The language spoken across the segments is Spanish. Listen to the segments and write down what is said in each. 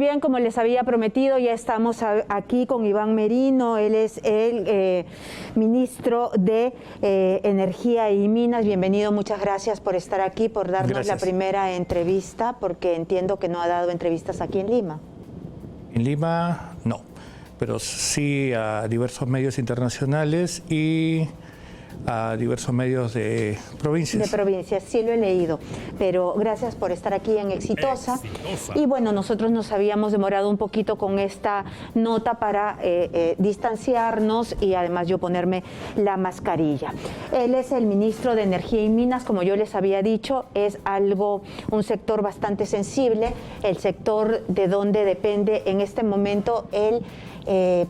bien, como les había prometido, ya estamos aquí con Iván Merino. Él es el ministro de Energía y Minas. Bienvenido, muchas gracias por estar aquí, por darnos la primera entrevista, porque entiendo que no ha dado entrevistas aquí en Lima. En Lima no, pero sí a diversos medios internacionales y a diversos medios de provincias. De provincias, sí lo he leído, pero gracias por estar aquí en Exitosa. Y bueno, nosotros nos habíamos demorado un poquito con esta nota para distanciarnos y además yo ponerme la mascarilla. Él es el ministro de Energía y Minas, como yo les había dicho, es un sector bastante sensible, el sector de donde depende en este momento el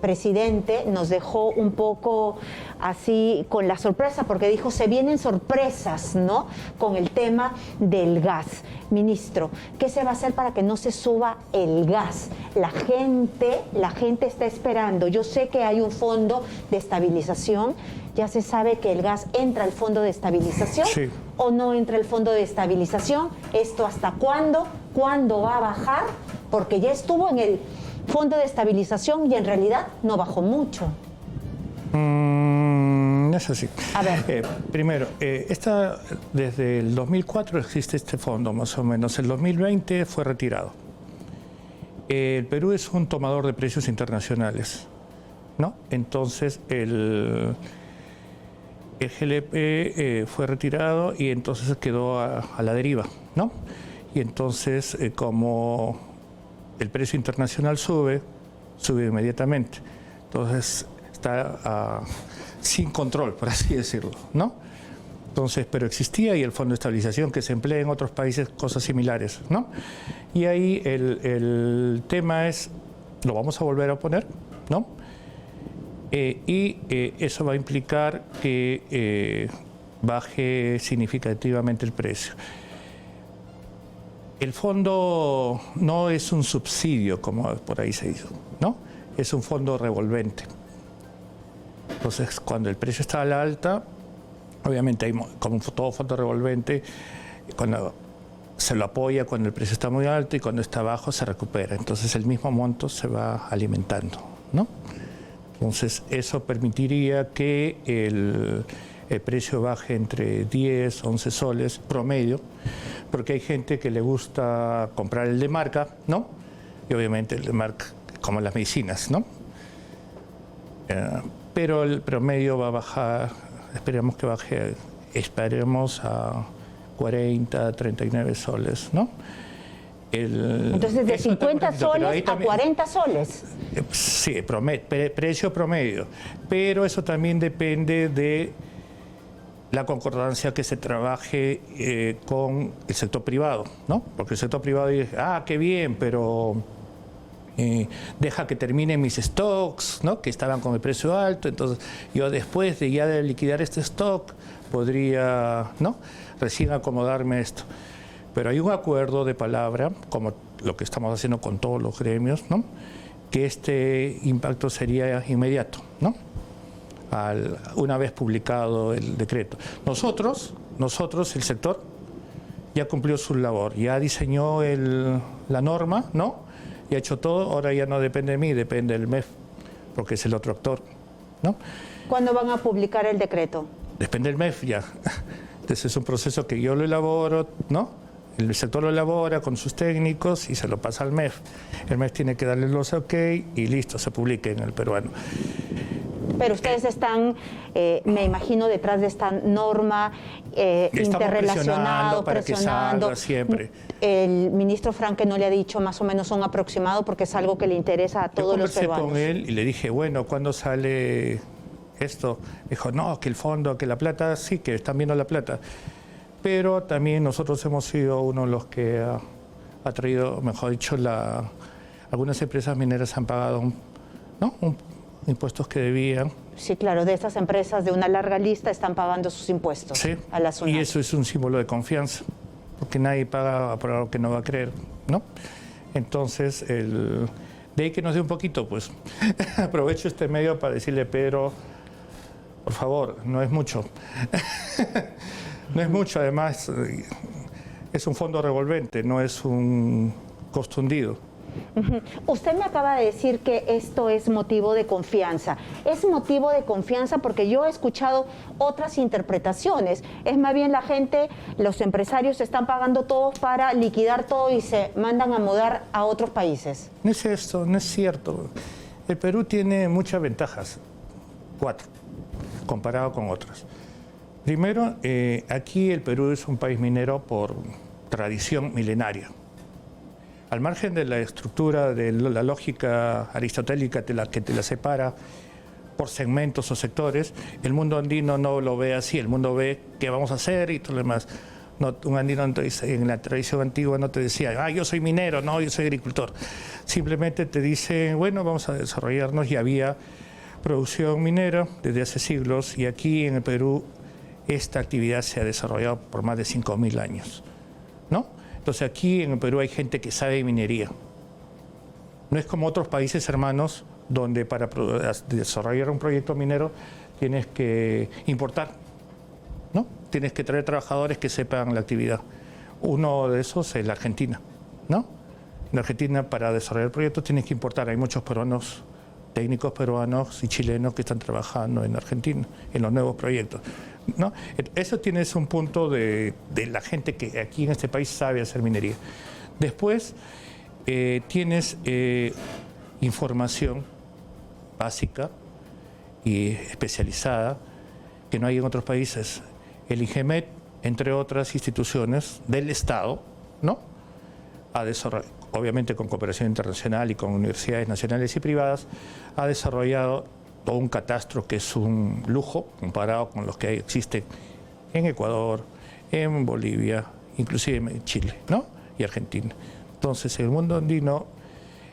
presidente. Nos dejó un poco así con la sorpresa, porque dijo, se vienen sorpresas, ¿no?, con el tema del gas. Ministro, ¿qué se va a hacer para que no se suba el gas? La gente está esperando. Yo sé que hay un fondo de estabilización. Ya se sabe que el gas entra al fondo de estabilización. Sí. ¿O no entra el fondo de estabilización? ¿Esto hasta cuándo? ¿Cuándo va a bajar? Porque ya estuvo en el fondo de estabilización y en realidad no bajó mucho. Es así. A ver. Primero, desde el 2004 existe este fondo, más o menos. El 2020 fue retirado. El Perú es un tomador de precios internacionales, ¿no? Entonces, el GLP fue retirado y entonces quedó a la deriva, ¿no? Y entonces, como el precio internacional sube inmediatamente. Entonces, está sin control, por así decirlo, ¿no? Entonces, pero existía y el Fondo de Estabilización que se emplea en otros países, cosas similares, ¿no? Y ahí el tema es, lo vamos a volver a poner, ¿no? Eso va a implicar que baje significativamente el precio. El fondo no es un subsidio, como por ahí se hizo, ¿no? Es un fondo revolvente. Entonces, cuando el precio está a la alta, obviamente hay, como todo fondo revolvente, cuando se lo apoya cuando el precio está muy alto y cuando está bajo se recupera. Entonces, el mismo monto se va alimentando, ¿no? Entonces, eso permitiría que el precio baje entre 10, 11 soles promedio, porque hay gente que le gusta comprar el de marca, ¿no? Y obviamente el de marca, como las medicinas, ¿no? Pero el promedio va a bajar, esperemos que baje, esperemos a 40, 39 soles, ¿no? Entonces, de 50 soles a 40 soles. Sí, precio promedio. Pero eso también depende de la concordancia que se trabaje con el sector privado, ¿no? Porque el sector privado dice, qué bien, pero deja que terminen mis stocks, ¿no?, que estaban con el precio alto, entonces yo después de ya de liquidar este stock podría, ¿no?, recién acomodarme esto. Pero hay un acuerdo de palabra, como lo que estamos haciendo con todos los gremios, ¿no?, que este impacto sería inmediato, ¿no?, una vez publicado el decreto. Nosotros, el sector, ya cumplió su labor, ya diseñó la norma, ¿no?, y ha hecho todo, ahora ya no depende de mí, depende del MEF, porque es el otro actor, ¿no? ¿Cuándo van a publicar el decreto? Depende del MEF ya. Entonces es un proceso que yo lo elaboro, ¿no? El sector lo elabora con sus técnicos y se lo pasa al MEF. El MEF tiene que darle los OK y listo, se publica en el peruano. Pero ustedes están, me imagino, detrás de esta norma, interrelacionados, para que salga siempre. El ministro Franque no le ha dicho más o menos un aproximado, porque es algo que le interesa a todos los peruanos. Yo conversé con él y le dije, bueno, ¿cuándo sale esto? Dijo, no, que el fondo, que la plata, sí, que están viendo la plata. Pero también nosotros hemos sido uno de los que ha traído, mejor dicho, algunas empresas mineras han pagado, ¿no?, impuestos que debían. Sí, claro, de estas empresas de una larga lista están pagando sus impuestos, sí, a la SUNAT. Y eso es un símbolo de confianza, porque nadie paga por algo que no va a creer, ¿no? Entonces, de ahí que nos dé un poquito, pues aprovecho este medio para decirle, Pedro, por favor, no es mucho. No es mucho, además, es un fondo revolvente, no es un costo hundido. Usted me acaba de decir que esto es motivo de confianza. Es motivo de confianza porque yo he escuchado otras interpretaciones. Es más bien la gente, los empresarios están pagando todo para liquidar todo y se mandan a mudar a otros países. No es esto, no es cierto. El Perú tiene muchas ventajas, 4, comparado con otras. Primero, aquí el Perú es un país minero por tradición milenaria. Al margen de la estructura, de la lógica aristotélica que te la separa por segmentos o sectores, el mundo andino no lo ve así. El mundo ve qué vamos a hacer y todo lo demás. No, un andino en la tradición antigua no te decía, yo soy minero, no, yo soy agricultor. Simplemente te dice, bueno, vamos a desarrollarnos, y había producción minera desde hace siglos, y aquí en el Perú esta actividad se ha desarrollado por más de 5.000 años, ¿no? Entonces aquí en el Perú hay gente que sabe de minería. No es como otros países hermanos donde para desarrollar un proyecto minero tienes que importar, ¿no? Tienes que traer trabajadores que sepan la actividad. Uno de esos es la Argentina, ¿no? En Argentina para desarrollar proyectos tienes que importar. Hay muchos peruanos, técnicos peruanos y chilenos que están trabajando en Argentina, en los nuevos proyectos, ¿no? Eso tienes un punto de la gente que aquí en este país sabe hacer minería. Después tienes información básica y especializada que no hay en otros países. El INGEMET, entre otras instituciones del Estado, ¿no?, ha desarrollado, obviamente con cooperación internacional y con universidades nacionales y privadas, ha desarrollado todo un catastro que es un lujo comparado con los que existen en Ecuador, en Bolivia, inclusive en Chile, ¿no?, y Argentina. Entonces, en el mundo andino,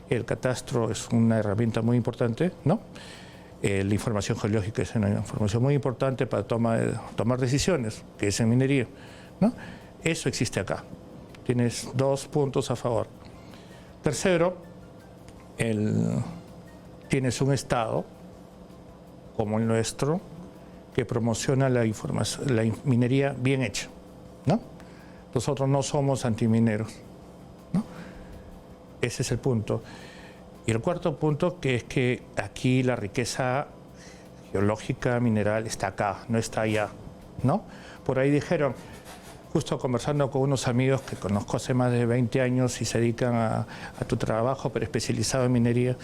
el catastro es una herramienta muy importante, ¿no? La información geológica es una información muy importante para tomar decisiones, que es en minería, ¿no? Eso existe acá. Tienes 2 puntos a favor. Tercero, tienes un Estado como el nuestro que promociona la minería bien hecha, ¿no? Nosotros no somos antimineros, ¿no? Ese es el punto. Y el cuarto punto, que es que aquí la riqueza geológica, mineral, está acá, no está allá, ¿no? Por ahí dijeron, justo conversando con unos amigos que conozco hace más de 20 años y se dedican a tu trabajo, pero especializado en minería,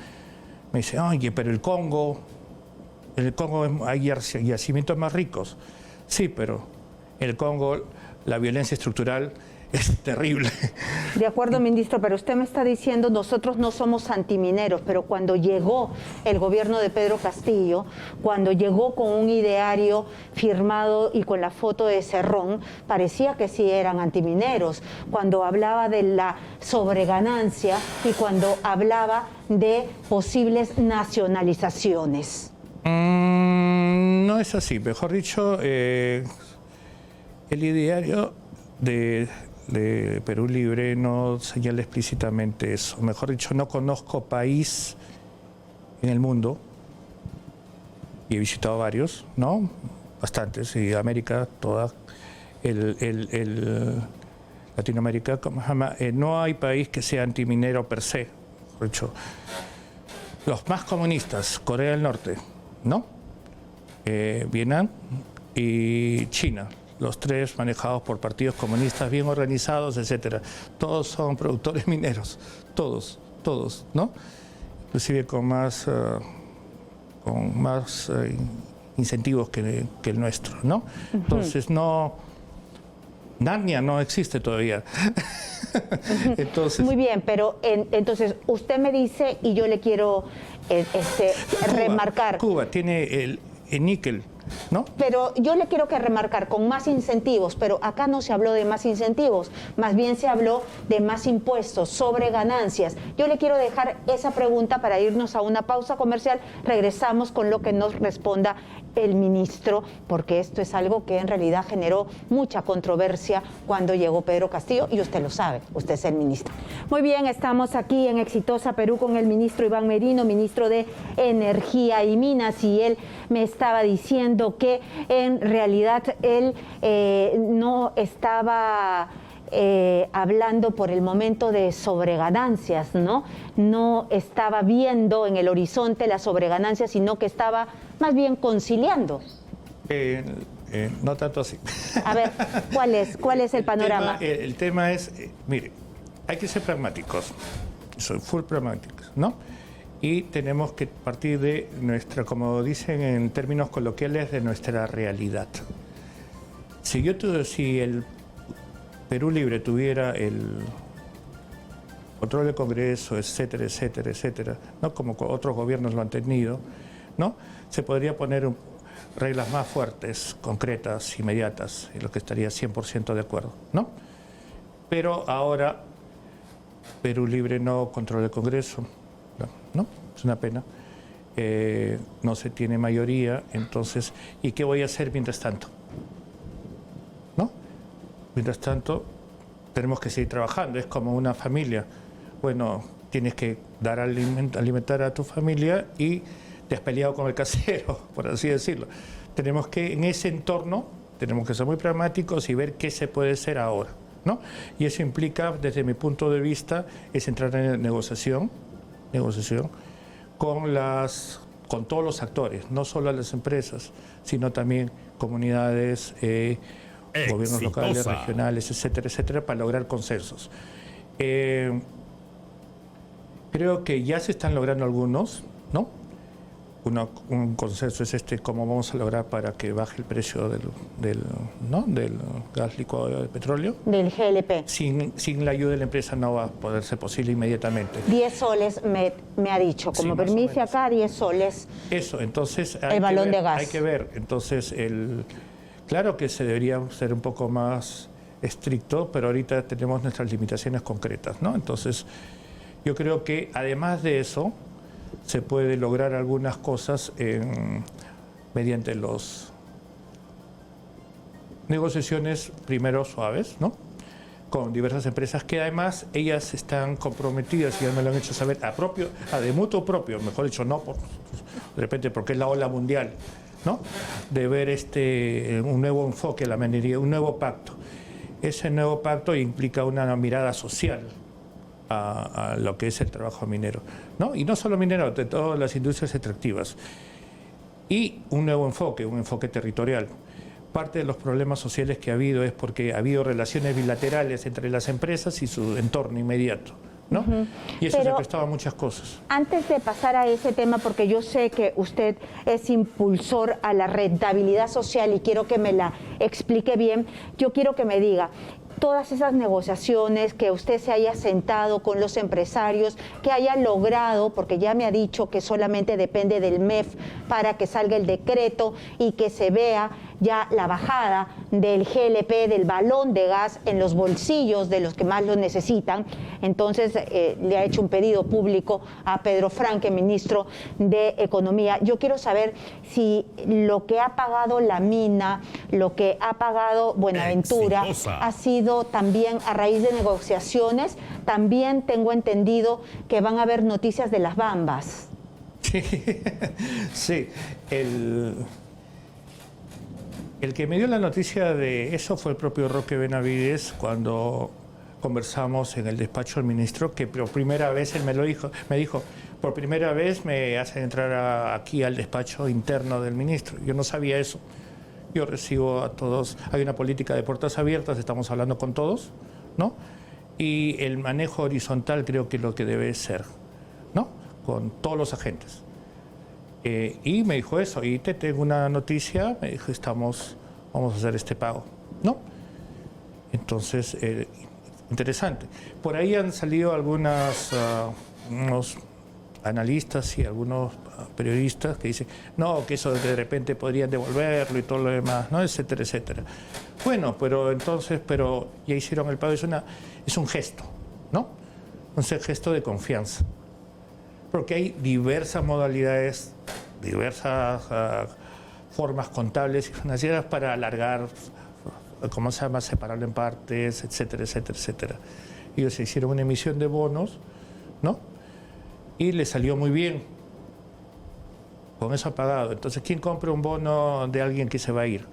me dicen, oye, pero el Congo hay yacimientos más ricos. Sí, pero en el Congo la violencia estructural es terrible. De acuerdo, ministro, pero usted me está diciendo, nosotros no somos antimineros, pero cuando llegó el gobierno de Pedro Castillo, cuando llegó con un ideario firmado y con la foto de Cerrón, parecía que sí eran antimineros, cuando hablaba de la sobreganancia y cuando hablaba de posibles nacionalizaciones. No es así, mejor dicho, el ideario de Perú Libre no señala explícitamente eso. Mejor dicho, no conozco país en el mundo, y he visitado varios, ¿no? Bastantes, y América toda, Latinoamérica, ¿cómo se llama? No hay país que sea antiminero per se. Mejor dicho, los más comunistas, Corea del Norte, ¿no? Vietnam y China. Los 3 manejados por partidos comunistas bien organizados, etcétera. Todos son productores mineros, todos, ¿no? Inclusive con más incentivos que el nuestro, ¿no? Entonces Narnia no existe todavía. Entonces, muy bien, pero entonces usted me dice y yo le quiero remarcar. Cuba tiene el níquel, ¿no? Pero yo le quiero que remarcar con más incentivos, pero acá no se habló de más incentivos, más bien se habló de más impuestos sobre ganancias. Yo le quiero dejar esa pregunta para irnos a una pausa comercial. Regresamos con lo que nos responda el ministro, porque esto es algo que en realidad generó mucha controversia cuando llegó Pedro Castillo, y usted lo sabe, usted es el ministro. Muy bien, estamos aquí en Exitosa Perú con el ministro Iván Merino, ministro de Energía y Minas, y él me estaba diciendo que en realidad él no estaba hablando por el momento de sobreganancias, ¿no? No estaba viendo en el horizonte las sobreganancias, sino que estaba más bien conciliando. No tanto así. A ver, ¿cuál es el panorama? El tema es, mire, hay que ser pragmáticos, soy full pragmáticos, ¿no? Y tenemos que partir de nuestra, como dicen en términos coloquiales, de nuestra realidad. Si el Perú Libre tuviera el control del Congreso, etcétera, etcétera, etcétera, ¿no? Como otros gobiernos lo han tenido, ¿no? Se podría poner reglas más fuertes, concretas, inmediatas, en lo que estaría 100% de acuerdo, ¿no? Pero ahora Perú Libre no controla el Congreso, ¿no? Es una pena. No se tiene mayoría, entonces, ¿y qué voy a hacer mientras tanto? ¿No? Mientras tanto, tenemos que seguir trabajando, es como una familia. Bueno, tienes que dar alimentar a tu familia y te has peleado con el casero, por así decirlo. Tenemos que, en ese entorno, tenemos que ser muy pragmáticos y ver qué se puede hacer ahora, ¿no? Y eso implica, desde mi punto de vista, es entrar en negociación con todos los actores, no solo las empresas, sino también comunidades, gobiernos locales, regionales, etcétera, etcétera, para lograr consensos. Creo que ya se están logrando algunos, ¿no? Un consenso es cómo vamos a lograr para que baje el precio del gas licuado de petróleo. Del GLP. Sin la ayuda de la empresa no va a poder ser posible inmediatamente. 10 soles me ha dicho, como Sí, permiso acá, 10 soles. Eso, entonces el balón de gas. Hay que ver, entonces, claro que se debería ser un poco más estricto, pero ahorita tenemos nuestras limitaciones concretas, ¿no? Entonces, yo creo que además de eso, se puede lograr algunas cosas mediante las negociaciones primero suaves, ¿no? Con diversas empresas que además ellas están comprometidas, y ya me lo han hecho saber, de mutuo propio, mejor dicho, no de repente porque es la ola mundial, ¿no? De ver un nuevo enfoque a la minería, un nuevo pacto. Ese nuevo pacto implica una mirada social a lo que es el trabajo minero, ¿no? Y no solo minero, de todas las industrias extractivas. Y un nuevo enfoque, un enfoque territorial. Parte de los problemas sociales que ha habido es porque ha habido relaciones bilaterales entre las empresas y su entorno inmediato, ¿no? Y eso se prestaba a muchas cosas. Antes de pasar a ese tema, porque yo sé que usted es impulsor a la rentabilidad social y quiero que me la explique bien, yo quiero que me diga, todas esas negociaciones, que usted se haya sentado con los empresarios, que haya logrado, porque ya me ha dicho que solamente depende del MEF para que salga el decreto y que se vea ya la bajada del GLP, del balón de gas en los bolsillos de los que más lo necesitan. Entonces le ha hecho un pedido público a Pedro Franque, ministro de Economía. Yo quiero saber si lo que ha pagado la mina, lo que ha pagado Buenaventura, ha sido también a raíz de negociaciones. También tengo entendido que van a haber noticias de las Bambas. Sí, el que me dio la noticia de eso fue el propio Roque Benavides cuando conversamos en el despacho del ministro, que por primera vez él me dijo, por primera vez me hacen entrar aquí al despacho interno del ministro. Yo no sabía eso. Yo recibo a todos, hay una política de puertas abiertas, estamos hablando con todos, ¿no? Y el manejo horizontal creo que es lo que debe ser, ¿no? Con todos los agentes. Y me dijo eso, y te tengo una noticia, me dijo, vamos a hacer este pago, ¿no? Entonces, interesante. Por ahí han salido unos analistas y algunos periodistas que dicen, no, que eso de repente podrían devolverlo y todo lo demás, ¿no? Etcétera, etcétera. Bueno, pero ya hicieron el pago, es un gesto, ¿no? Un gesto de confianza. Porque hay diversas modalidades, diversas formas contables y financieras para alargar, ¿cómo se llama?, separarlo en partes, etcétera, etcétera, etcétera. Ellos se hicieron una emisión de bonos, ¿no? Y les salió muy bien. Con eso ha pagado. Entonces, ¿quién compra un bono de alguien que se va a ir?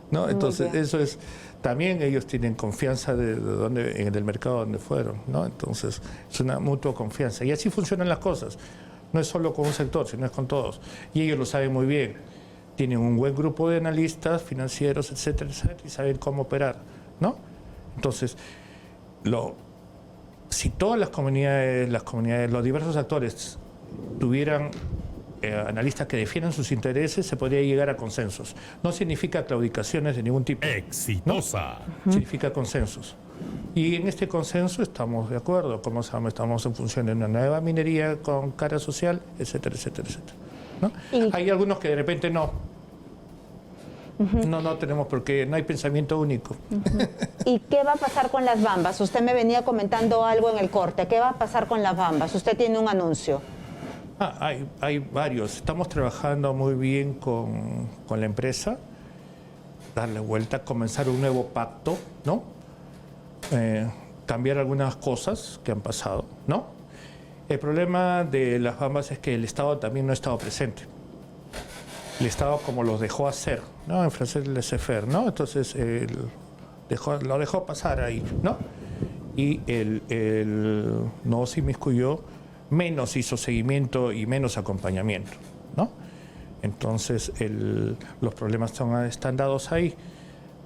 ¿No? Entonces, eso es también ellos tienen confianza del mercado donde fueron, ¿no? Entonces, es una mutua confianza. Y así funcionan las cosas. No es solo con un sector, sino es con todos. Y ellos lo saben muy bien. Tienen un buen grupo de analistas financieros, etcétera, etcétera, y saben cómo operar, ¿no? Entonces, si todas las comunidades, los diversos actores tuvieran analistas que defiendan sus intereses, se podría llegar a consensos. No significa claudicaciones de ningún tipo. Exitosa. ¿No? Significa consensos. Y en este consenso estamos de acuerdo. Como sabemos, estamos en función de una nueva minería con cara social, etcétera, etcétera, etcétera, ¿no? Hay algunos que de repente no. No tenemos porque no hay pensamiento único. ¿Y qué va a pasar con las bambas? Usted me venía comentando algo en el corte. ¿Qué va a pasar con las bambas? Usted tiene un anuncio. Hay varios. Estamos trabajando muy bien con la empresa, darle vuelta, comenzar un nuevo pacto, ¿no? Cambiar algunas cosas que han pasado, ¿no? El problema de las bambas es que el Estado también no ha estado presente. El Estado como los dejó hacer, ¿no? En francés laissez-faire, ¿no? Entonces lo dejó pasar ahí, ¿no? Y no se inmiscuyó, menos hizo seguimiento y menos acompañamiento, ¿no? Entonces los problemas están dados ahí.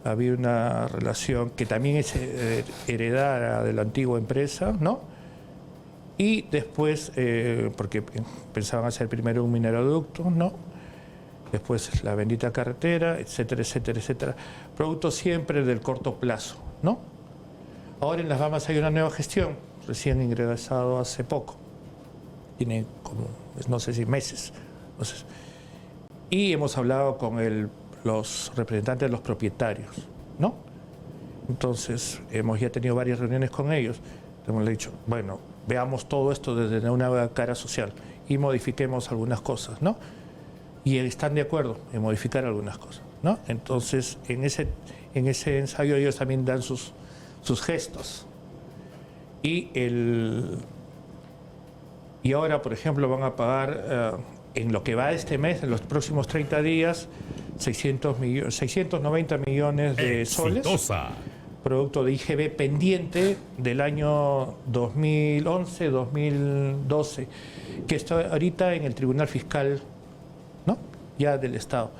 Había una relación que también es heredada de la antigua empresa, ¿no? Y después, porque pensaban hacer primero un mineroducto, ¿no? Después la bendita carretera, etcétera, etcétera, etcétera. Producto siempre del corto plazo, ¿no? Ahora en Las Bambas hay una nueva gestión, recién ingresado hace poco. Tiene como, no sé si meses. Entonces, y hemos hablado con los representantes de los propietarios, ¿no? Entonces, hemos ya tenido varias reuniones con ellos. Hemos dicho, bueno, veamos todo esto desde una cara social y modifiquemos algunas cosas, ¿no? Y están de acuerdo en modificar algunas cosas, ¿no? Entonces, en ese ensayo ellos también dan sus gestos. Y ahora, por ejemplo, van a pagar en lo que va este mes, en los próximos 30 días, 690 millones de soles, producto de IGB pendiente del año 2011-2012, que está ahorita en el Tribunal Fiscal, ¿no? Ya del Estado.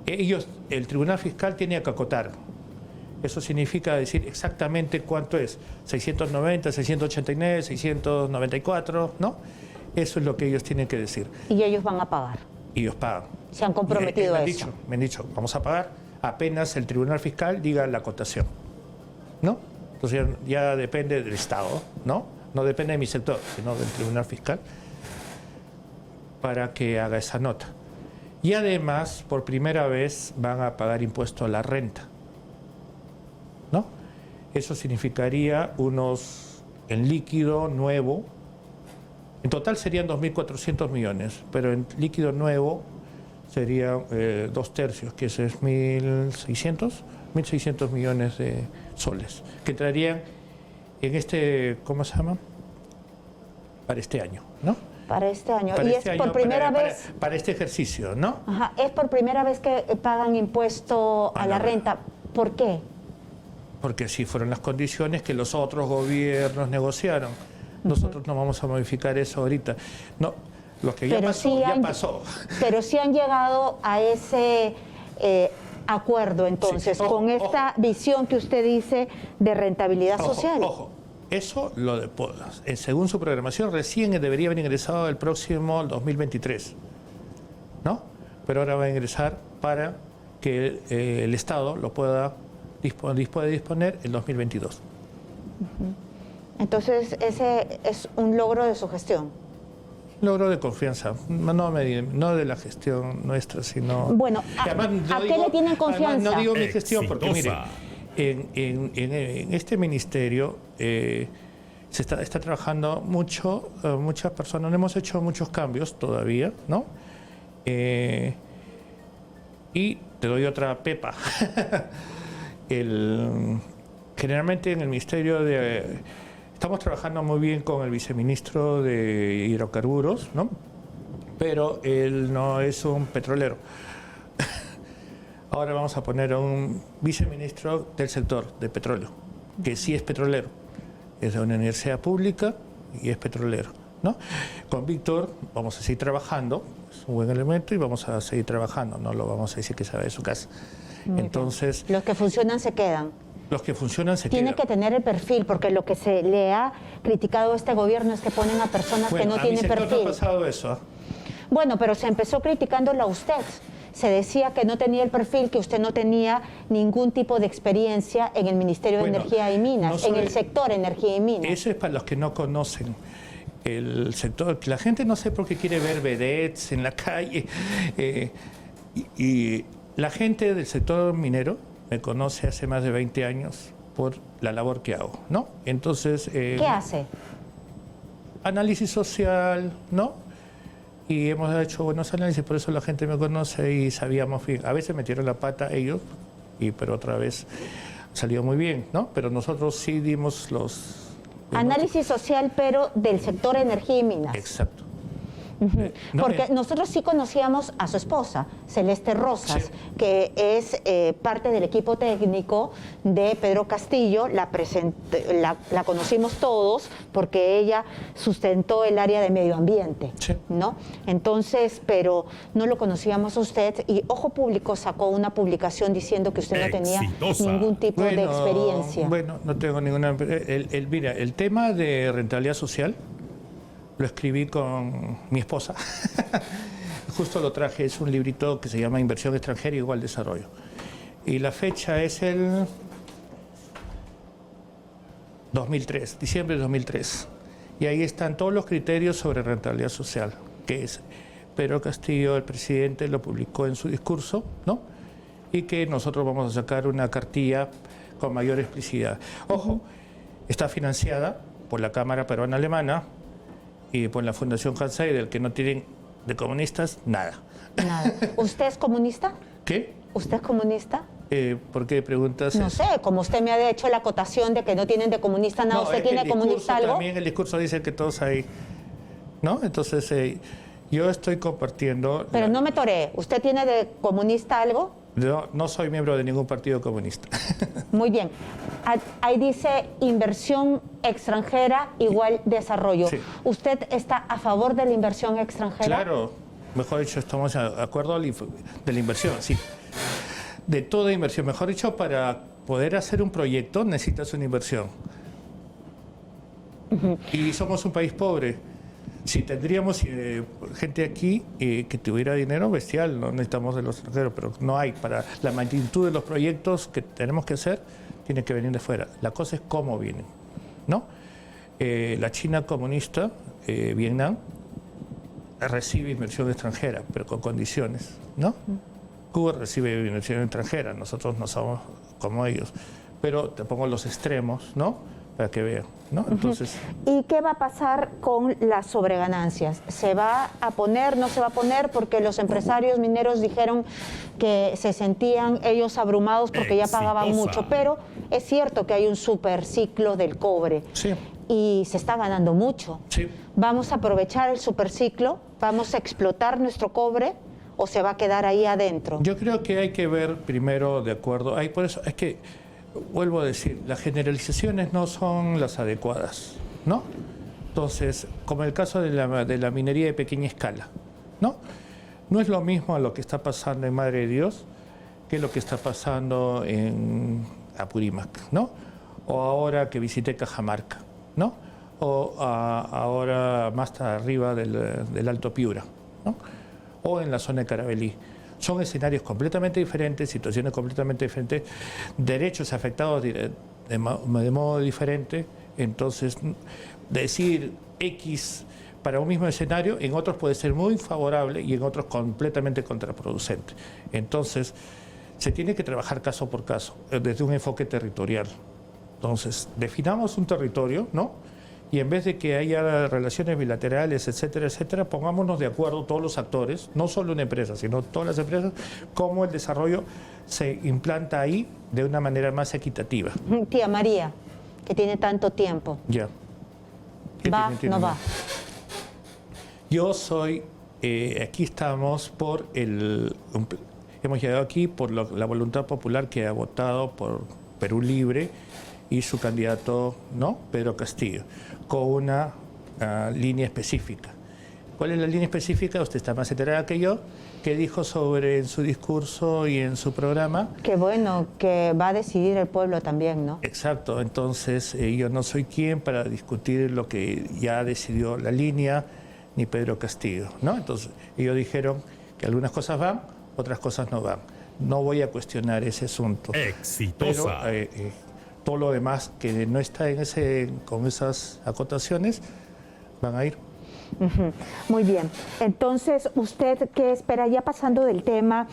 El Tribunal Fiscal tiene que acotar. Eso significa decir exactamente cuánto es. 690, 689, 694, ¿no? Eso es lo que ellos tienen que decir. Y ellos van a pagar. Y ellos pagan. Se han comprometido a eso. Me han dicho, vamos a pagar apenas el Tribunal Fiscal diga la acotación, ¿no? Entonces ya depende del Estado, ¿no? No depende de mi sector, sino del Tribunal Fiscal, para que haga esa nota. Y además, por primera vez, van a pagar impuesto a la renta, ¿no? Eso significaría en líquido nuevo, en total serían 2.400 millones, pero en líquido nuevo sería 2/3, que eso es 1.600 millones de soles, que entrarían en ¿cómo se llama? Para este año, ¿no? Para este año. Para y este es por año, primera vez. Para este ejercicio, ¿no? Ajá, es por primera vez que pagan impuesto a la renta. ¿Por qué? Porque así fueron las condiciones que los otros gobiernos negociaron. Nosotros no vamos a modificar eso ahorita. No, lo que ya pasó, ya pasó. Pero sí han llegado a ese acuerdo, entonces, sí. con esta visión que usted dice de rentabilidad social. Ojo. Eso, según su programación, recién debería haber ingresado el próximo 2023, ¿no? Pero ahora va a ingresar para que el Estado lo pueda disponer en 2022. Entonces, ese es un logro de su gestión. Logro de confianza, no de la gestión nuestra, sino... Bueno, ¿a qué le tienen confianza? No digo mi gestión, porque mire, en este ministerio se está trabajando mucho, muchas personas, no hemos hecho muchos cambios todavía, ¿no? Y te doy otra pepa. Generalmente en el ministerio estamos trabajando muy bien con el viceministro de Hidrocarburos, ¿no? Pero él no es un petrolero. Ahora vamos a poner a un viceministro del sector de petróleo, que sí es petrolero. Es de una universidad pública y es petrolero, ¿no? Con Víctor vamos a seguir trabajando, es un buen elemento y vamos a seguir trabajando, no lo vamos a decir que se va de su casa. Entonces, los que funcionan se quedan. Los que funcionan se Tiene quedan. que tener el perfil, porque lo que se le ha criticado a este gobierno es que ponen a personas que no tienen perfil. No ha pasado eso, ¿eh? Bueno, pero se empezó criticándolo a usted. Se decía que no tenía el perfil, que usted no tenía ningún tipo de experiencia en el Ministerio de Energía y Minas, en el sector Energía y Minas. Eso es para los que no conocen el sector. La gente no sé por qué quiere ver vedettes en la calle. Y la gente del sector minero me conoce hace más de 20 años por la labor que hago, ¿no? Entonces... ¿Qué hace? Análisis social, ¿no? Y hemos hecho buenos análisis, por eso la gente me conoce y sabíamos bien. A veces metieron la pata ellos, pero otra vez salió muy bien, ¿no? Pero nosotros sí dimos los... Análisis social, pero del sector energía y minas. Exacto. Porque nosotros sí conocíamos a su esposa, Celeste Rosas, sí, que es parte del equipo técnico de Pedro Castillo. La conocimos todos porque ella sustentó el área de medio ambiente, sí, ¿no? Entonces, pero no lo conocíamos a usted y Ojo Público sacó una publicación diciendo que usted no tenía ningún tipo de experiencia. Bueno, no tengo ninguna... Mira, el tema de rentabilidad social lo escribí con mi esposa. Justo lo traje, es un librito que se llama Inversión extranjera igual desarrollo. Y la fecha es el 2003, diciembre de 2003. Y ahí están todos los criterios sobre rentabilidad social, que es Pedro Castillo, el presidente, lo publicó en su discurso, ¿no? Y que nosotros vamos a sacar una cartilla con mayor explicidad. Ojo, está financiada por la Cámara Peruana Alemana y por la Fundación Hans Seidel, que no tienen de comunistas nada. Nada. ¿Usted es comunista? ¿Qué? ¿Usted es comunista? ¿Por qué preguntas No eso? sé, como usted me ha hecho la acotación de que no tienen de comunista nada, ¿usted tiene de comunista algo? También el discurso dice que todos ahí, ¿no? Entonces, yo estoy compartiendo... Pero no me toree, ¿usted tiene de comunista algo? Yo no soy miembro de ningún partido comunista. Muy bien. Ahí dice inversión extranjera igual desarrollo. Sí. ¿Usted está a favor de la inversión extranjera? Claro, mejor dicho, estamos de acuerdo de la inversión, sí. De toda inversión, mejor dicho, para poder hacer un proyecto necesitas una inversión. Y somos un país pobre. Si tendríamos gente aquí que tuviera dinero, bestial, no necesitamos de los extranjeros, pero no hay. Para la magnitud de los proyectos que tenemos que hacer, tiene que venir de fuera. La cosa es cómo vienen, ¿no? La China comunista, Vietnam, recibe inversión extranjera, pero con condiciones, ¿no? Cuba recibe inversión extranjera, nosotros no somos como ellos. Pero te pongo los extremos, ¿no? Para que vean, ¿no? Entonces... ¿Y qué va a pasar con las sobreganancias? ¿Se va a poner, no se va a poner? Porque los empresarios mineros dijeron que se sentían ellos abrumados porque ya pagaban mucho, pero es cierto que hay un superciclo del cobre. Sí. Y se está ganando mucho. Sí. ¿Vamos a aprovechar el superciclo? ¿Vamos a explotar nuestro cobre? ¿O se va a quedar ahí adentro? Yo creo que hay que ver primero de acuerdo. Por eso es que, vuelvo a decir, las generalizaciones no son las adecuadas, ¿no? Entonces, como el caso de la minería de pequeña escala, ¿no? No es lo mismo a lo que está pasando en Madre de Dios que lo que está pasando en Apurímac, ¿no? O ahora que visité Cajamarca, ¿no? O ahora más arriba del Alto Piura, ¿no? O en la zona de Carabelí. Son escenarios completamente diferentes, situaciones completamente diferentes, derechos afectados de modo diferente. Entonces, decir X para un mismo escenario, en otros puede ser muy favorable y en otros completamente contraproducente. Entonces, se tiene que trabajar caso por caso, desde un enfoque territorial. Entonces, definamos un territorio, ¿no? Y en vez de que haya relaciones bilaterales, etcétera, etcétera, pongámonos de acuerdo todos los actores, no solo una empresa, sino todas las empresas, cómo el desarrollo se implanta ahí de una manera más equitativa. Tía María, que tiene tanto tiempo. Ya. ¿Va? ¿No va? Yo soy, aquí estamos por el Hemos llegado aquí por la voluntad popular que ha votado por Perú Libre y su candidato, ¿no?, Pedro Castillo, con una línea específica. ¿Cuál es la línea específica? Usted está más enterada que yo, que dijo sobre en su discurso y en su programa. Qué bueno, que va a decidir el pueblo también, ¿no? Exacto, entonces yo no soy quien para discutir lo que ya decidió la línea, ni Pedro Castillo, ¿no? Entonces ellos dijeron que algunas cosas van, otras cosas no van. No voy a cuestionar ese asunto. Exitosa. Pero todo lo demás que no está con esas acotaciones van a ir. Muy bien. Entonces, ¿usted qué espera? Ya pasando del tema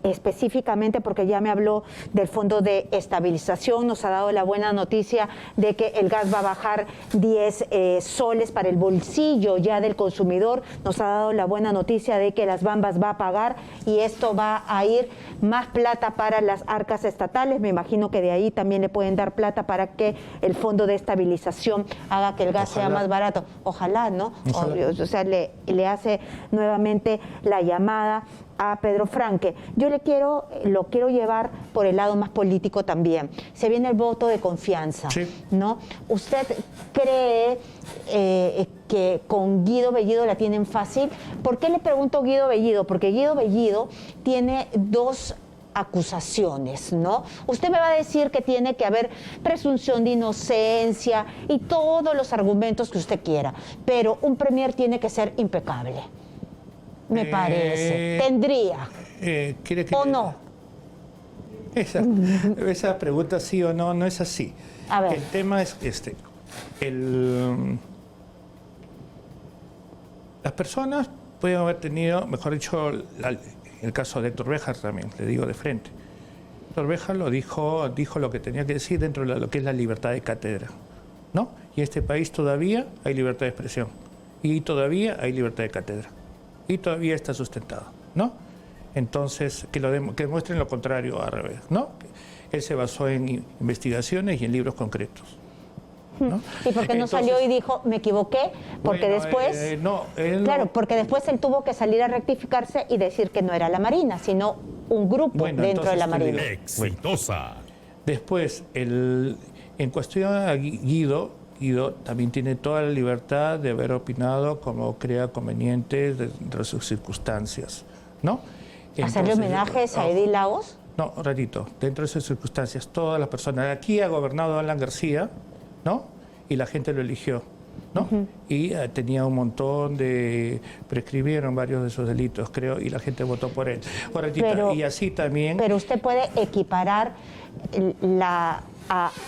específicamente, porque ya me habló del Fondo de Estabilización, nos ha dado la buena noticia de que el gas va a bajar 10 soles para el bolsillo ya del consumidor, nos ha dado la buena noticia de que las Bambas va a pagar y esto va a ir más plata para las arcas estatales. Me imagino que de ahí también le pueden dar plata para que el Fondo de Estabilización haga que el gas sea más barato. Ojalá, ¿no? Ojalá. O sea, le hace nuevamente la llamada a Pedro Franque. Yo lo quiero llevar por el lado más político también. Se viene el voto de confianza, sí, ¿no? ¿Usted cree que con Guido Bellido la tienen fácil? ¿Por qué le pregunto Guido Bellido? Porque Guido Bellido tiene dos acusaciones, ¿no? Usted me va a decir que tiene que haber presunción de inocencia y todos los argumentos que usted quiera, pero un premier tiene que ser impecable. Me parece. ¿Tendría? ¿O no? Esa pregunta sí o no, no es así. A ver. El tema es este. Las personas pueden haber tenido, mejor dicho, el caso de Héctor Béjar también, le digo de frente. Héctor Béjar dijo lo que tenía que decir dentro de lo que es la libertad de cátedra, ¿no? Y en este país todavía hay libertad de expresión y todavía hay libertad de cátedra. Y todavía está sustentado, ¿no? Entonces, que demuestren lo contrario al revés, ¿no? Él se basó en investigaciones y en libros concretos, ¿no? ¿Y por qué no salió y dijo, me equivoqué? Porque bueno, después... claro, porque después él tuvo que salir a rectificarse y decir que no era la Marina, sino un grupo dentro de la Marina. Exitosa. Después, en cuestión a Guido también tiene toda la libertad de haber opinado como crea conveniente dentro de sus circunstancias, ¿no? ¿Hacerle homenajes a Edith Lagos? No, un ratito. Dentro de esas circunstancias, todas las personas. Aquí ha gobernado Alan García, ¿no? Y la gente lo eligió, ¿no? Y tenía un montón de... prescribieron varios de esos delitos, creo, y la gente votó por él. Un ratito. Y así también... Pero usted puede equiparar a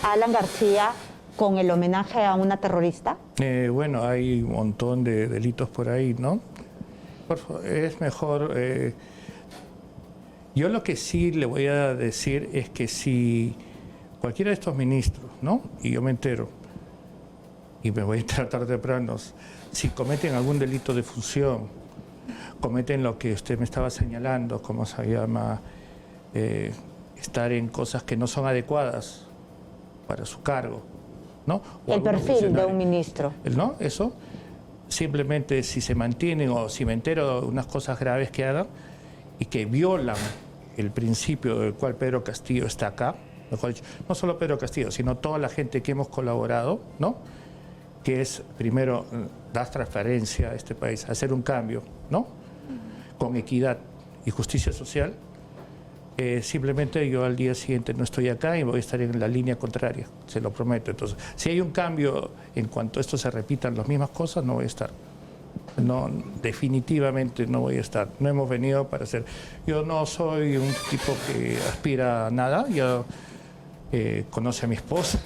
Alan García con el homenaje a una terrorista. Bueno, hay un montón de delitos por ahí, ¿no? Por favor, es mejor... yo lo que sí le voy a decir es que si cualquiera de estos ministros, ¿no? Y yo me entero, y me voy a enterar tarde o temprano, si cometen algún delito de función, cometen lo que usted me estaba señalando, como se llama, estar en cosas que no son adecuadas para su cargo, ¿no? O el perfil de un ministro. ¿No? Eso, simplemente si se mantienen o si me entero de unas cosas graves que hagan y que violan el principio del cual Pedro Castillo está acá, mejor dicho, no solo Pedro Castillo, sino toda la gente que hemos colaborado, ¿no? Que es, primero, dar transparencia a este país, hacer un cambio, ¿no? Con equidad y justicia social. Simplemente yo al día siguiente no estoy acá y voy a estar en la línea contraria, se lo prometo. Entonces, si hay un cambio en cuanto a esto se repitan las mismas cosas, no voy a estar. No, definitivamente no voy a estar. No hemos venido para hacer... Yo no soy un tipo que aspira a nada, yo conoce a mi esposa.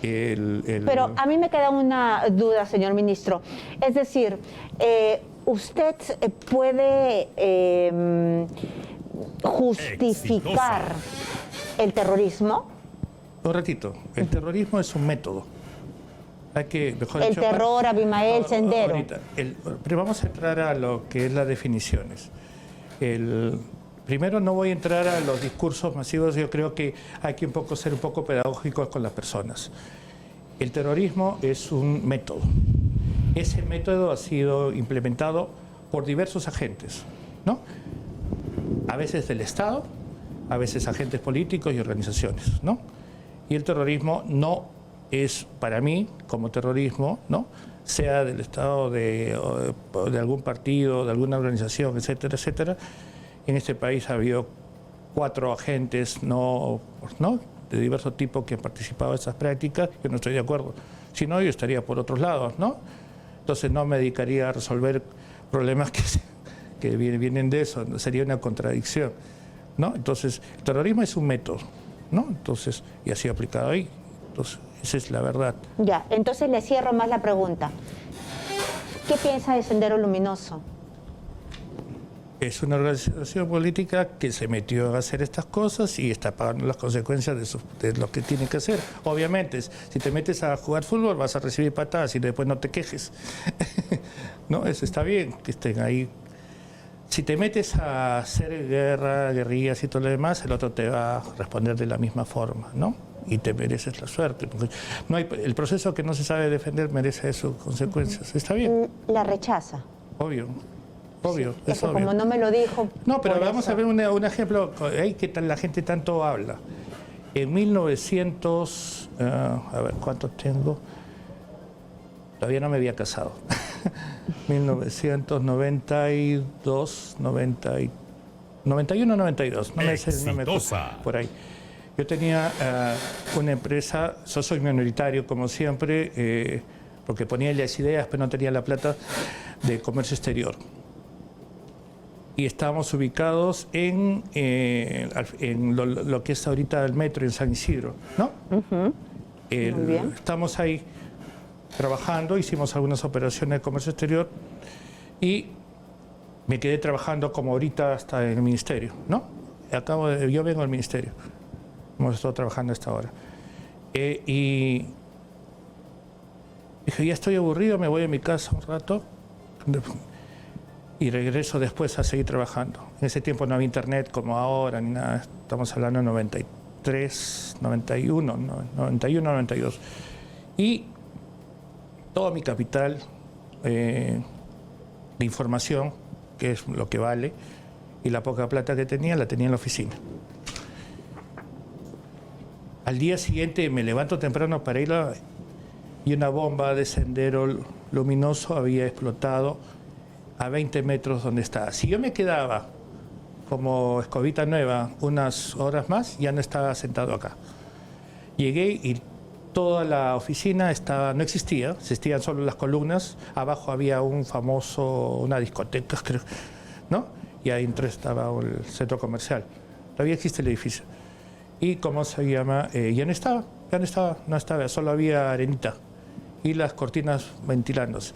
Pero a mí me queda una duda, señor ministro. Es decir, ¿usted puede justificar el terrorismo? Un ratito, el terrorismo es un método. Hay que, mejor el dicho, terror, Abimael, Sendero. Pero vamos a entrar a lo que es las definiciones. Primero no voy a entrar a los discursos masivos, yo creo que hay que ser un poco pedagógicos con las personas. El terrorismo es un método. Ese método ha sido implementado por diversos agentes, ¿no? A veces del Estado, a veces agentes políticos y organizaciones, ¿no? Y el terrorismo no es, para mí, como terrorismo, ¿no?, sea del Estado, de algún partido, de alguna organización, etcétera, etcétera. En este país ha habido 4 agentes no de diversos tipos que han participado en esas prácticas. Yo no estoy de acuerdo. Si no, yo estaría por otros lados, ¿no? Entonces no me dedicaría a resolver problemas que vienen de eso. Sería una contradicción, ¿no? Entonces, el terrorismo es un método, ¿no? Entonces, y así aplicado ahí. Entonces, esa es la verdad. Ya, entonces le cierro más la pregunta. ¿Qué piensa de Sendero Luminoso? Es una organización política que se metió a hacer estas cosas y está pagando las consecuencias de lo que tiene que hacer. Obviamente, si te metes a jugar fútbol vas a recibir patadas y después no te quejes. No, eso está bien, que estén ahí. Si te metes a hacer guerra, guerrillas y todo lo demás, el otro te va a responder de la misma forma, ¿no? Y te mereces la suerte. Porque no hay, el proceso que no se sabe defender merece sus consecuencias. ¿Está bien? La rechaza. Obvio. Obvio, Sí, es que como no me lo dijo... No, pero vamos eso. a ver un ejemplo. ¿Qué tal la gente tanto habla? En 1900... a ver, ¿cuántos tengo? Todavía no me había casado. 1992, 91, 92. No me sé, no me acuerdo, por ahí. Yo tenía una empresa, yo soy minoritario como siempre, porque ponía las ideas, pero no tenía la plata, de comercio exterior. Y estábamos ubicados en lo que es ahorita el metro en San Isidro, ¿no? Muy bien. Estamos ahí trabajando, hicimos algunas operaciones de comercio exterior y me quedé trabajando como ahorita hasta en el ministerio, ¿no? Yo vengo del ministerio, hemos estado trabajando hasta ahora. Y dije, ya estoy aburrido, me voy a mi casa un rato y regreso después a seguir trabajando. En ese tiempo no había internet como ahora, ni nada. Estamos hablando de 93, 91, 92. Y todo mi capital de información, que es lo que vale, y la poca plata que tenía, la tenía en la oficina. Al día siguiente me levanto temprano para ir y una bomba de Sendero Luminoso había explotado a 20 metros donde estaba. Si yo me quedaba como escobita nueva unas horas más, ya no estaba sentado acá. Llegué y toda la oficina no existía, existían solo las columnas. Abajo había una discoteca, creo, ¿no? Y ahí dentro estaba el centro comercial. Todavía existe el edificio. Y, ¿cómo se llama? Ya no estaba, no estaba, solo había arenita y las cortinas ventilándose.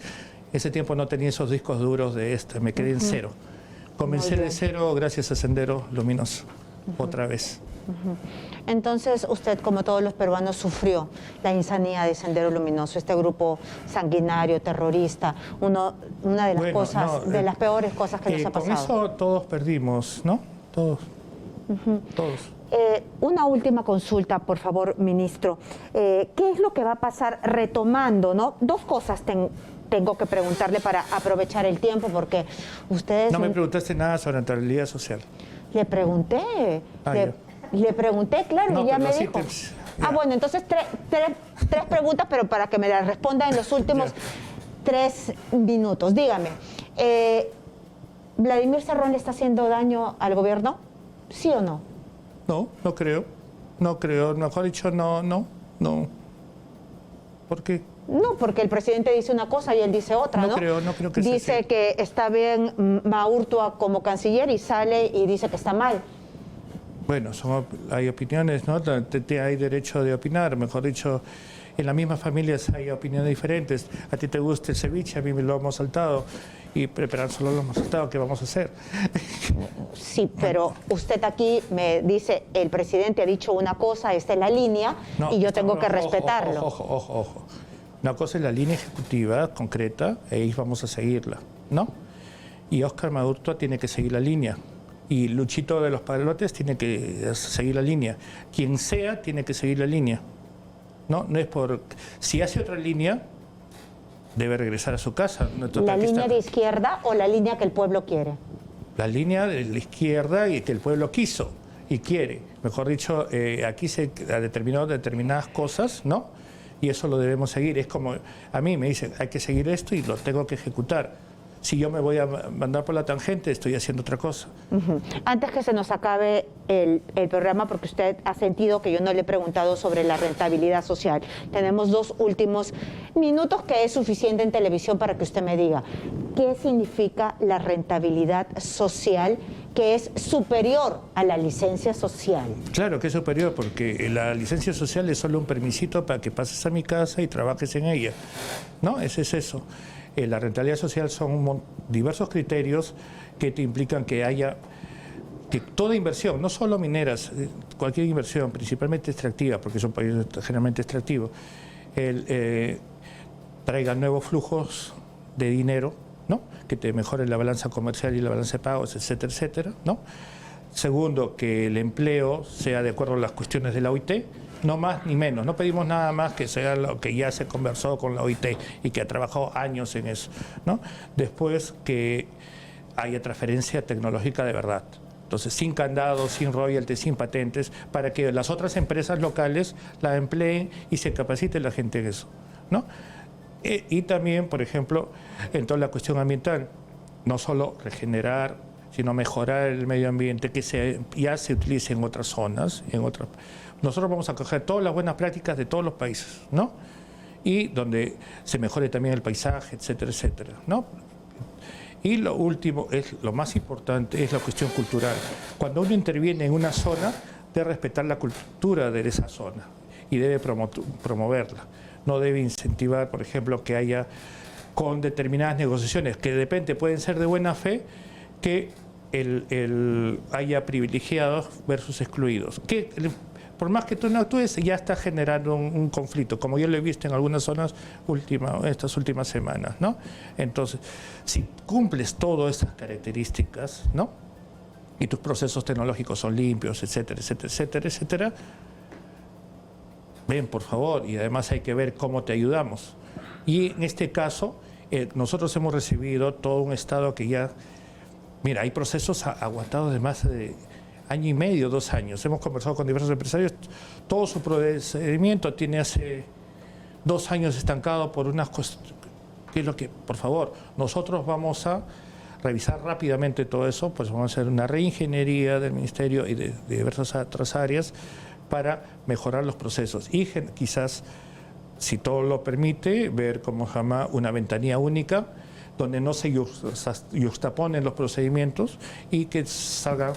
Ese tiempo no tenía esos discos duros me quedé en cero. Comencé de cero gracias a Sendero Luminoso, otra vez. Entonces, usted, como todos los peruanos, sufrió la insanidad de Sendero Luminoso, este grupo sanguinario, terrorista, una de las cosas, de las peores cosas que nos ha pasado. Con eso todos perdimos, ¿no? Todos. Todos. Una última consulta, por favor, ministro. ¿Qué es lo que va a pasar retomando, no? Dos cosas tengo que preguntarle para aprovechar el tiempo, porque ustedes... No me preguntaste nada sobre rentabilidad social. Le pregunté. Le pregunté, claro, no, y ya me dijo. Bueno, entonces tres preguntas, pero para que me las responda en los últimos 3 minutos. Dígame, ¿Vladimir Cerrón le está haciendo daño al gobierno? ¿Sí o no? No, no creo. No creo. Mejor dicho, no. ¿Por qué? No, porque el presidente dice una cosa y él dice otra, ¿no? No creo que sea dice así. que está bien Maurtua como canciller y sale y dice que está mal. Bueno, hay opiniones, ¿no? Hay derecho de opinar, mejor dicho, en las mismas familias hay opiniones diferentes. A ti te gusta el ceviche, a mí me lo hemos saltado y preparar solo lo hemos saltado, ¿qué vamos a hacer? Sí, pero usted aquí me dice, el presidente ha dicho una cosa, esta es la línea, y yo tengo que respetarlo. Ojo. Una cosa es la línea ejecutiva concreta, ahí vamos a seguirla, ¿no? Y Óscar Maurtua tiene que seguir la línea. Y Luchito de los Palotes tiene que seguir la línea. Quien sea tiene que seguir la línea. No es por... Si hace otra línea, debe regresar a su casa. ¿La línea de izquierda o la línea que el pueblo quiere? la línea de la izquierda y que el pueblo quiso y quiere. Mejor dicho, aquí se ha determinado determinadas cosas, ¿no? Y eso lo debemos seguir. Es como, a mí me dicen, hay que seguir esto y lo tengo que ejecutar. Si yo me voy a mandar por la tangente, estoy haciendo otra cosa. Antes que se nos acabe el programa, porque usted ha sentido que yo no le he preguntado sobre la rentabilidad social, tenemos 2 últimos minutos que es suficiente en televisión para que usted me diga qué significa la rentabilidad social, que es superior a la licencia social. Claro que es superior, porque la licencia social es solo un permisito para que pases a mi casa y trabajes en ella, ¿no? Ese es eso. La rentabilidad social son diversos criterios que te implican que haya que toda inversión, no solo mineras, cualquier inversión, principalmente extractiva, porque son países generalmente extractivos, traiga nuevos flujos de dinero, ¿no? Que te mejoren la balanza comercial y la balanza de pagos, etcétera, etcétera, ¿no? Segundo, que el empleo sea de acuerdo a las cuestiones de la OIT, no más ni menos. No pedimos nada más que sea lo que ya se conversó con la OIT y que ha trabajado años en eso, ¿no? Después, que haya transferencia tecnológica de verdad. Entonces, sin candados, sin royalties, sin patentes, para que las otras empresas locales la empleen y se capacite la gente en eso, ¿no? Y también, por ejemplo, en toda la cuestión ambiental, no solo regenerar, sino mejorar el medio ambiente, que ya se utilice en otras zonas, Nosotros vamos a coger todas las buenas prácticas de todos los países, ¿no? Y donde se mejore también el paisaje, etcétera, etcétera, ¿no? Y lo último, lo más importante, es la cuestión cultural. Cuando uno interviene en una zona, debe respetar la cultura de esa zona y debe promoverla. No debe incentivar, por ejemplo, que haya con determinadas negociaciones, que de repente pueden ser de buena fe, que haya privilegiados versus excluidos. Que por más que tú no actúes, ya está generando un conflicto, como yo lo he visto en algunas zonas estas últimas semanas, ¿no? Entonces, si cumples todas esas características, ¿no? Y tus procesos tecnológicos son limpios, etcétera, etcétera, etcétera, etcétera, ven, por favor, y además hay que ver cómo te ayudamos. Y en este caso, nosotros hemos recibido todo un estado que ya... Mira, hay procesos aguantados de más de año y medio, 2 años. Hemos conversado con diversos empresarios. Todo su procedimiento tiene hace 2 años estancado por unas cosas. ¿Qué es lo que, por favor, nosotros vamos a revisar rápidamente todo eso? Pues vamos a hacer una reingeniería del Ministerio y de diversas otras áreas para mejorar los procesos. Y quizás, si todo lo permite, ver cómo se llama una ventanilla única, donde no se yuxtaponen los procedimientos y que salga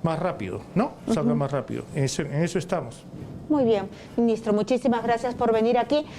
más rápido, ¿no? Salga más rápido. En eso estamos. Muy bien, ministro, muchísimas gracias por venir aquí.